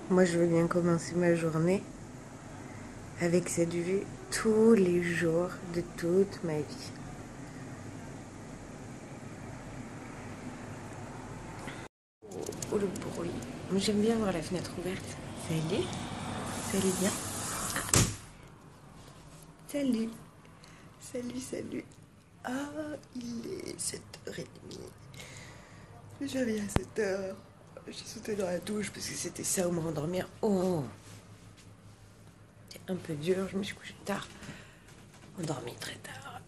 Moi, je veux bien commencer ma journée avec cette vue tous les jours de toute ma vie. Oh, le bruit. J'aime bien avoir la fenêtre ouverte. Salut. Salut bien. Salut. Salut. Ah, il est 7h30. J'avais à 7h. J'ai sauté dans la douche parce que c'était ça au me rendormir. Oh, c'était un peu dur. Je me suis couchée tard. Endormie très tard.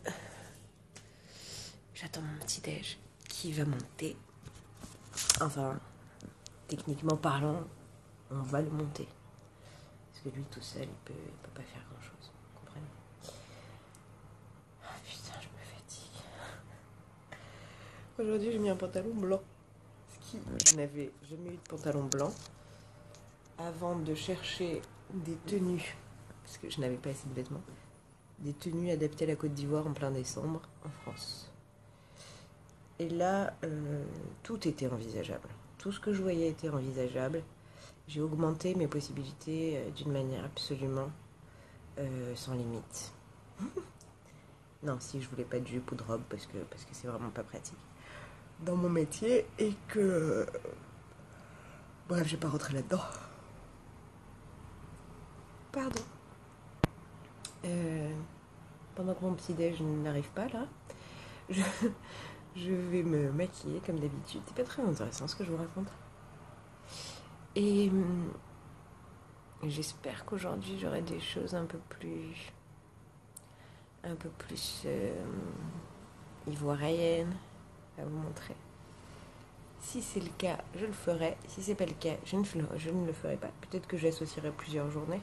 J'attends mon petit déj qui va monter. Enfin, techniquement parlant, on va le monter. Parce que lui tout seul, il peut pas faire grand chose. Vous comprenez? Ah putain, je me fatigue. Aujourd'hui, j'ai mis un pantalon blanc. Je n'avais jamais eu de pantalon blanc avant de chercher des tenues, parce que je n'avais pas assez de vêtements, des tenues adaptées à la Côte d'Ivoire en plein décembre en France. Et là, tout était envisageable. Tout ce que je voyais était envisageable. J'ai augmenté mes possibilités d'une manière absolument sans limite. Non, si je voulais pas de jupe ou de robe parce que c'est vraiment pas pratique dans mon métier et que bref, je vais pas rentrer là-dedans. Pardon. Pendant que mon petit déj n'arrive pas là, je vais me maquiller comme d'habitude. C'est pas très intéressant ce que je vous raconte. Et j'espère qu'aujourd'hui j'aurai des choses un peu plus ivoiriennes à vous montrer. Si c'est le cas, je le ferai. Si c'est pas le cas, je ne le ferai pas. Peut-être que j'associerai plusieurs journées.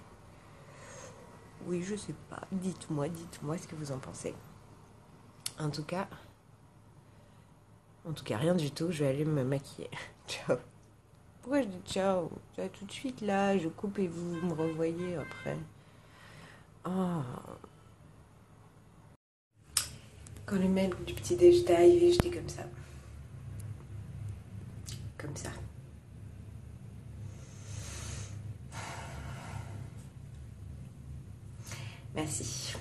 Oui, je sais pas. Dites-moi ce que vous en pensez. En tout cas, rien du tout. Je vais aller me maquiller. Ciao. Pourquoi je dis ciao? Tout de suite là, je coupe et vous me revoyez après. Oh. Quand le mail du petit déj était arrivé, j'étais comme ça. Comme ça. Merci.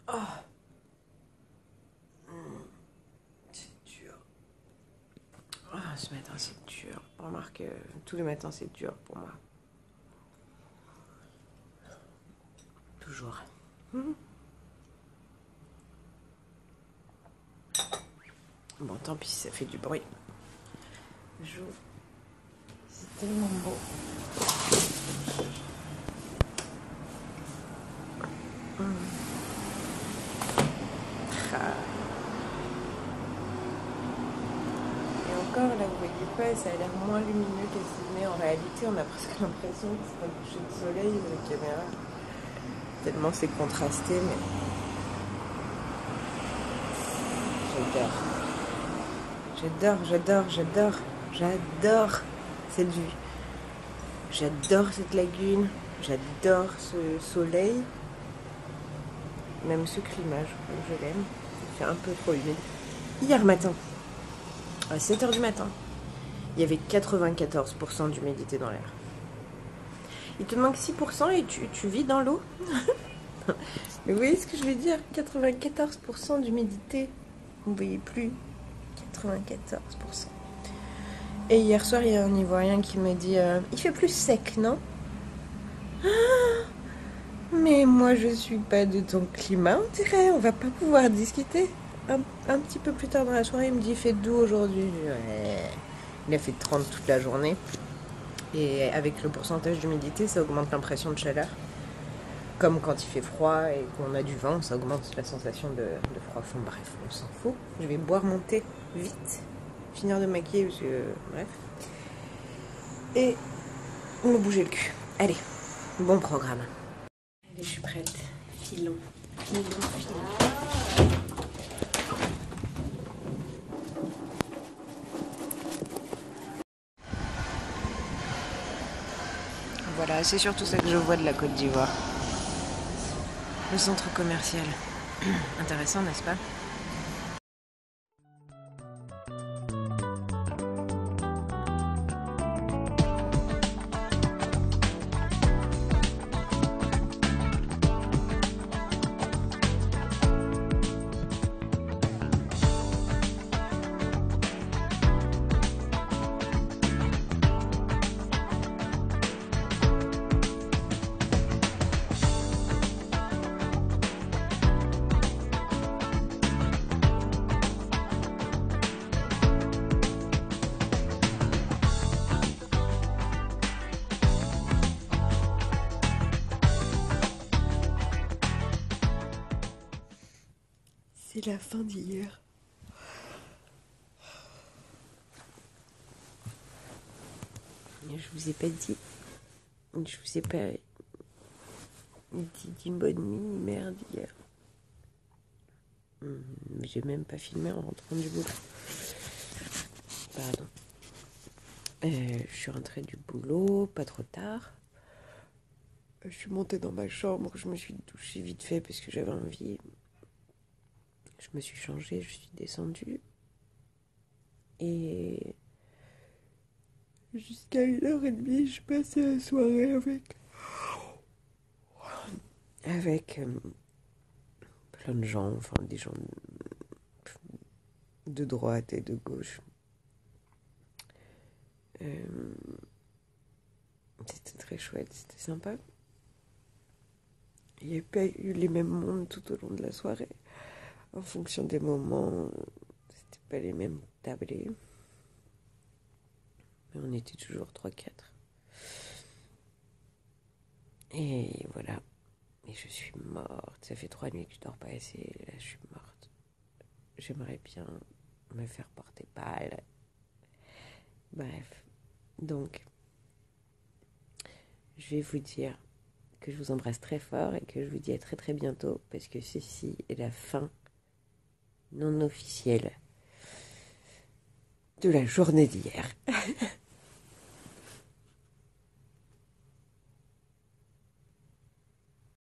Oh. C'est dur. Oh, ce matin, c'est dur. Remarque, tous les matins, c'est dur pour moi. Toujours. Bon, tant pis, ça fait du bruit. C'est tellement beau. Et encore, là, vous voyez pas, ça a l'air moins lumineux qu'elle mais en réalité, on a presque l'impression que c'est un coucher de soleil avec la caméra. Tellement c'est contrasté, mais j'adore cette vue. J'adore cette lagune, j'adore ce soleil, même ce climat, je l'aime. Il fait un peu trop humide. Hier matin, à 7h du matin, il y avait 94% d'humidité dans l'air. Il te manque 6% et tu vis dans l'eau. Mais vous voyez ce que je veux dire? 94% d'humidité. Vous ne voyez plus. 94%. Et hier soir, il y a un Ivoirien qui me dit il fait plus sec, non? Mais moi, je suis pas de ton climat, on dirait. On va pas pouvoir discuter. Un petit peu plus tard dans la soirée, il me dit il fait doux aujourd'hui. Ouais. Il a fait 30 toute la journée. Et avec le pourcentage d'humidité, ça augmente l'impression de chaleur. Comme quand il fait froid et qu'on a du vent, ça augmente la sensation de froid. Enfin bref, on s'en fout. Je vais boire mon thé vite. Finir de maquiller parce que... Bref. Et me bouger le cul. Allez, bon programme. Allez, je suis prête. Filons. Voilà, c'est surtout ça que je vois de la Côte d'Ivoire. Le centre commercial. Intéressant, n'est-ce pas? C'est la fin d'hier. Je vous ai pas dit. Je vous ai pas dit bonne nuit, merde, hier. J'ai même pas filmé en rentrant du boulot. Pardon. Je suis rentrée du boulot, pas trop tard. Je suis montée dans ma chambre, je me suis douchée vite fait parce que j'avais envie. Je me suis changée, je suis descendue. Et jusqu'à 1h30, je passais la soirée avec plein de gens, enfin des gens de droite et de gauche. C'était très chouette, c'était sympa. Il n'y a pas eu les mêmes mondes tout au long de la soirée. En fonction des moments, c'était pas les mêmes tablés. Mais on était toujours 3-4. Et voilà. Et je suis morte. Ça fait 3 nuits que je dors pas assez. Là, je suis morte. J'aimerais bien me faire porter balle. Bref. Donc, je vais vous dire que je vous embrasse très fort et que je vous dis à très très bientôt parce que ceci est la fin non officielle de la journée d'hier.